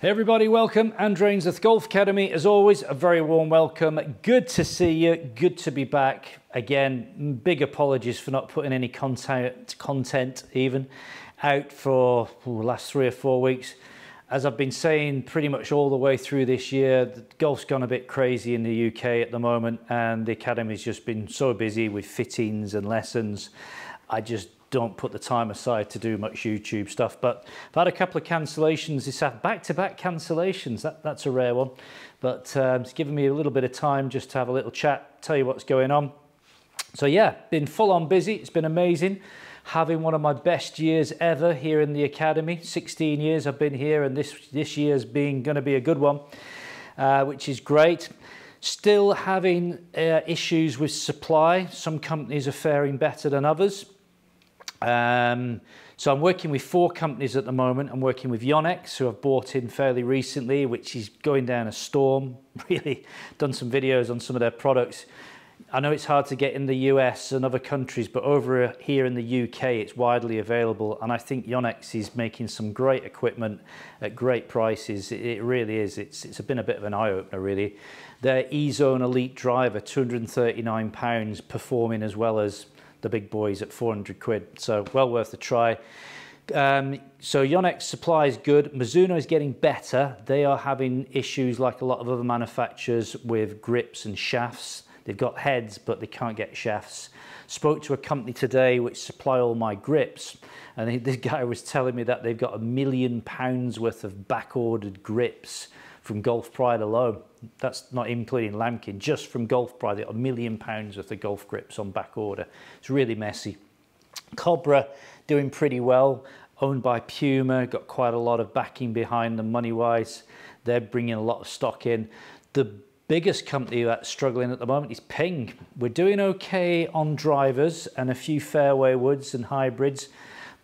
Hey everybody, welcome. Andrew Ainsworth Golf Academy. As always, a very warm welcome. Good to see you. Good to be back. Again, big apologies for not putting any content even out for the last 3 or 4 weeks. As I've been saying pretty much all the way through this year, the golf's gone a bit crazy in the UK at the moment, and the academy's just been so busy with fittings and lessons. I just don't put the time aside to do much YouTube stuff, but I've had a couple of cancellations this back-to-back cancellations. That's a rare one, but it's given me a little bit of time just to have a little chat, tell you what's going on. So yeah, been full on busy. It's been amazing having one of my best years ever here in the academy. 16 years I've been here, and this year's going to be a good one, which is great. Still having issues with supply. Some companies are faring better than others. So I'm working with 4 companies at the moment. I'm working with Yonex, who I've bought in fairly recently, which is going down a storm. Really done some videos on some of their products. I know it's hard to get in the US and other countries, but over here in the UK, it's widely available. And I think Yonex is making some great equipment at great prices. It really is. It's been a bit of an eye-opener, really. Their E-Zone Elite driver, £239, performing as well as the big boys at 400 quid, so well worth a try. So Yonex supply is good. Mizuno is getting better. They are having issues like a lot of other manufacturers with grips and shafts. They've got heads, but they can't get shafts. Spoke to a company today which supply all my grips, and this guy was telling me that they've got £1 million worth of back-ordered grips from Golf Pride alone. That's not including Lamkin, just from Golf Pride. They've got £1 million worth of golf grips on back order. It's really messy. Cobra doing pretty well, owned by Puma, got quite a lot of backing behind them money-wise. They're bringing a lot of stock in. The biggest company that's struggling at the moment is Ping. We're doing okay on drivers and a few fairway woods and hybrids,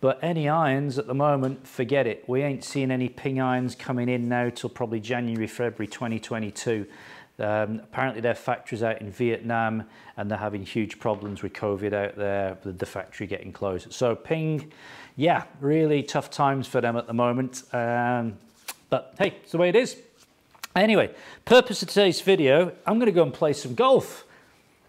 but any irons at the moment, forget it. We ain't seeing any Ping irons coming in now till probably January, February 2022. Apparently their factory's out in Vietnam, and they're having huge problems with COVID out there, with the factory getting closed. So Ping, yeah, really tough times for them at the moment. But hey, it's the way it is. Anyway, purpose of today's video, I'm going to go and play some golf.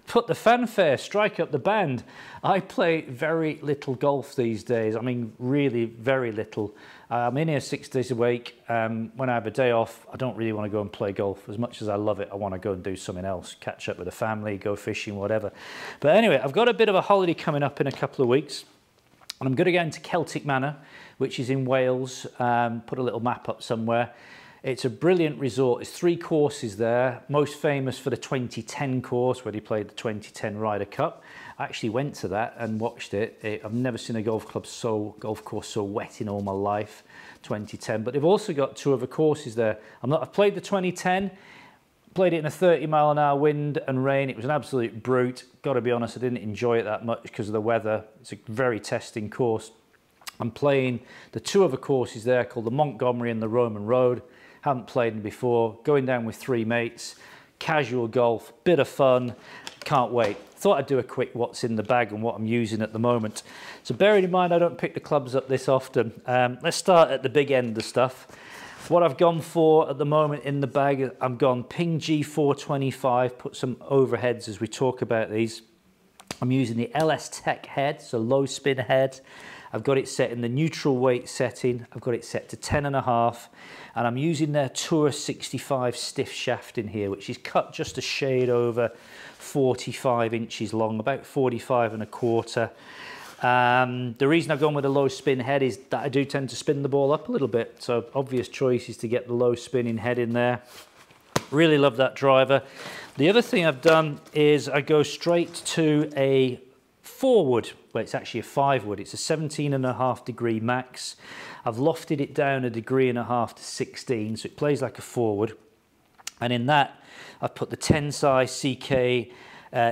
Put the fanfare, strike up the band. I play very little golf these days. I mean, really very little. I'm in here 6 days a week. When I have a day off, I don't really want to go and play golf. As much as I love it, I want to go and do something else, catch up with the family, go fishing, whatever. But anyway, I've got a bit of a holiday coming up in a couple of weeks, and I'm going to go into Celtic Manor, which is in Wales. Put a little map up somewhere. It's a brilliant resort. There's 3 courses there, most famous for the 2010 course where they played the 2010 Ryder Cup. I actually went to that and watched it. I've never seen a golf course so wet in all my life, 2010. But they've also got 2 other courses there. I've played the 2010, played it in a 30-mile-an-hour wind and rain. It was an absolute brute. Got to be honest, I didn't enjoy it that much because of the weather. It's a very testing course. I'm playing the 2 other courses there called the Montgomery and the Roman Road. Haven't played them before, going down with 3 mates, casual golf, bit of fun, can't wait. Thought I'd do a quick what's in the bag and what I'm using at the moment. So bearing in mind I don't pick the clubs up this often, let's start at the big end of stuff. What I've gone for at the moment in the bag, I've gone Ping G425, put some overheads as we talk about these. I'm using the LS Tech head, so low spin head. I've got it set in the neutral weight setting. I've got it set to 10.5, and I'm using their Tour 65 stiff shaft in here, which is cut just a shade over 45 inches long, about 45.25. The reason I've gone with a low spin head is that I do tend to spin the ball up a little bit, so obvious choice is to get the low spinning head in there. Really love that driver. The other thing I've done is I go straight to a 4-wood. Well, it's actually a 5-wood. It's a 17.5 degree max. I've lofted it down 1.5 degrees to 16, so it plays like a 4-wood. And in that, I've put the Tensai CK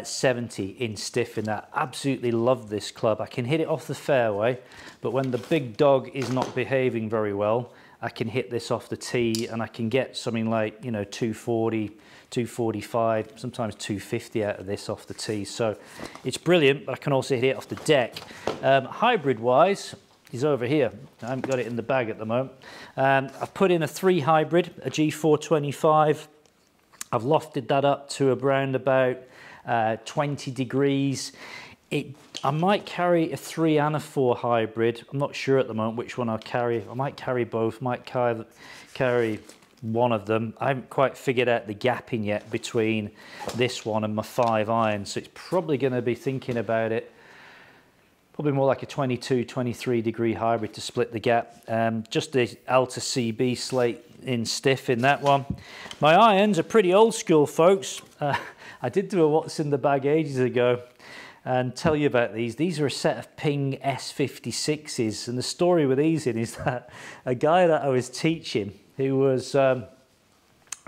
70 in stiff in that. Absolutely love this club. I can hit it off the fairway, but when the big dog is not behaving very well, I can hit this off the tee and I can get something like, 240, 245, sometimes 250 out of this off the tee. So it's brilliant, but I can also hit it off the deck. Hybrid wise, is over here. I haven't got it in the bag at the moment. I've put in a 3 hybrid, a G425. I've lofted that up to around about 20 degrees. I might carry a 3 and a 4 hybrid. I'm not sure at the moment which one I'll carry. I might carry both, might carry one of them. I haven't quite figured out the gapping yet between this one and my 5 iron, so it's probably going to be thinking about it. Probably more like a 22, 23 degree hybrid to split the gap. Just the Alta CB slate in stiff in that one. My irons are pretty old school, folks. I did do a what's in the bag ages ago and tell you about these. These are a set of Ping S56s, and the story with these is that a guy that I was teaching, who was, how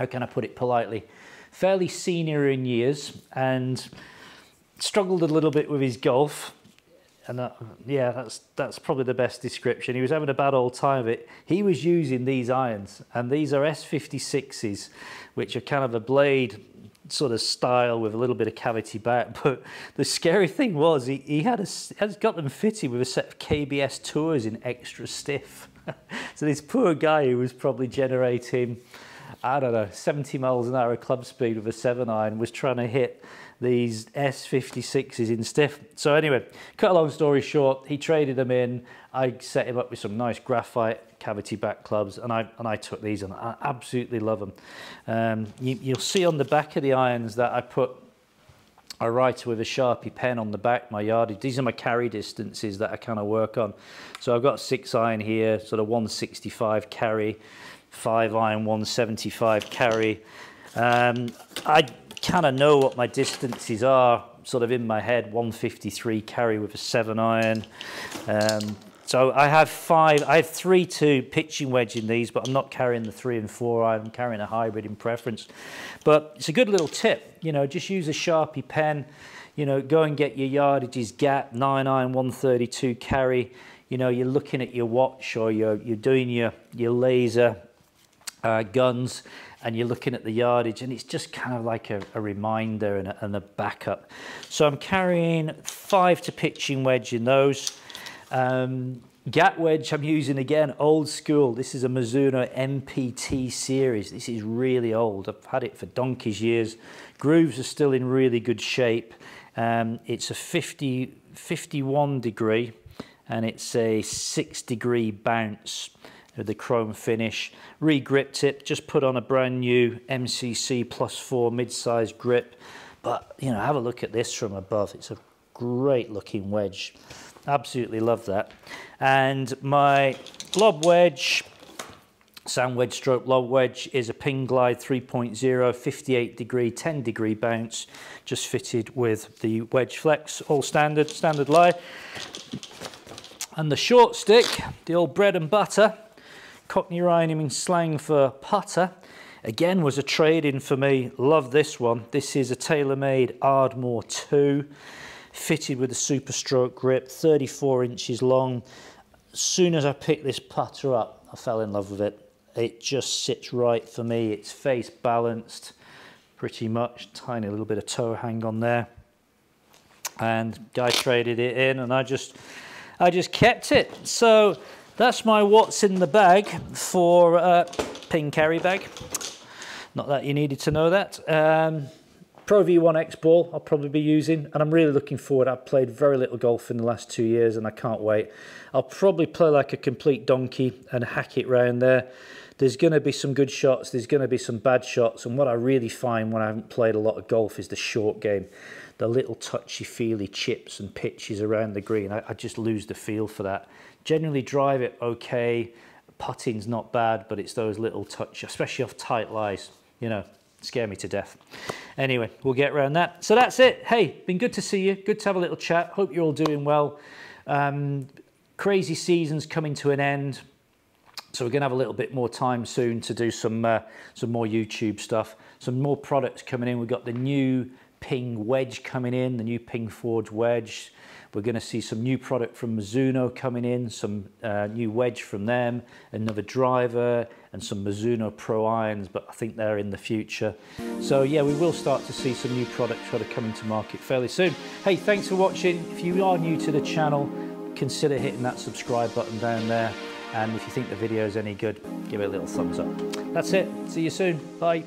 can I put it politely, fairly senior in years and struggled a little bit with his golf. And yeah, that's probably the best description. He was having a bad old time of it. He was using these irons, and these are S56s, which are kind of a blade sort of style with a little bit of cavity back. But the scary thing was he has got them fitted with a set of KBS Tours in extra stiff. So this poor guy who was probably generating, I don't know, 70 miles an hour club speed with a 7 iron was trying to hit these S56s in stiff. So anyway, cut a long story short, he traded them in. I set him up with some nice graphite cavity back clubs, and I took these, and I absolutely love them. You'll see on the back of the irons that I write with a Sharpie pen on the back, my yardage. These are my carry distances that I kind of work on. So I've got a 6 iron here, sort of 165 carry, 5 iron 175 carry. I kind of know what my distances are, sort of in my head. 153 carry with a 7 iron. So I have 3 to pitching wedge in these, but I'm not carrying the 3 and 4 iron. I'm carrying a hybrid in preference. But it's a good little tip, you know, just use a Sharpie pen, you know, go and get your yardages gap, 9 iron, 132 carry. You know, you're looking at your watch, or you're doing your laser guns, and you're looking at the yardage, and it's just kind of like a reminder and a backup. So I'm carrying 5 to pitching wedge in those. Gap wedge I'm using, again, old school. This is a Mizuno MPT series. This is really old. I've had it for donkey's years. Grooves are still in really good shape. It's a 51 degree, and it's a 6 degree bounce with the chrome finish. Re-gripped it, just put on a brand new MCC +4 mid-size grip. But, you know, have a look at this from above. It's a great looking wedge. Absolutely love that. And my lob wedge, sand wedge stroke lob wedge, is a Ping Glide 3.0, 58 degree, 10 degree bounce, just fitted with the wedge flex, all standard lie. And the short stick, the old bread and butter, Cockney rhyming slang for putter, again was a trade-in for me. Love this one. This is a TaylorMade Ardmore 2, fitted with a super stroke grip, 34 inches long. As soon as I picked this putter up, I fell in love with it. It just sits right for me. It's face balanced pretty much, tiny little bit of toe hang on there. And guy traded it in, and I just kept it. So that's my what's in the bag for Ping carry bag. Not that you needed to know that. Pro V1X ball I'll probably be using, and I'm really looking forward. I've played very little golf in the last 2 years, and I can't wait. I'll probably play like a complete donkey and hack it round there. There's going to be some good shots, there's going to be some bad shots, and what I really find when I haven't played a lot of golf is the short game. The little touchy-feely chips and pitches around the green. I just lose the feel for that. Generally drive it okay, putting's not bad, but it's those little touch, especially off tight lies, you know, scare me to death. Anyway, we'll get around that. So that's it. Hey, been good to see you. Good to have a little chat. Hope you're all doing well. Crazy season's coming to an end, so we're going to have a little bit more time soon to do some more YouTube stuff. Some more products coming in. We've got the new Ping wedge coming in, the new Ping Forge wedge. We're going to see some new product from Mizuno coming in, some new wedge from them, another driver, and some Mizuno Pro irons, but I think they're in the future. So yeah, we will start to see some new products that are coming to market fairly soon. Hey, thanks for watching. If you are new to the channel, consider hitting that subscribe button down there. And if you think the video is any good, give it a little thumbs up. That's it. See you soon. Bye.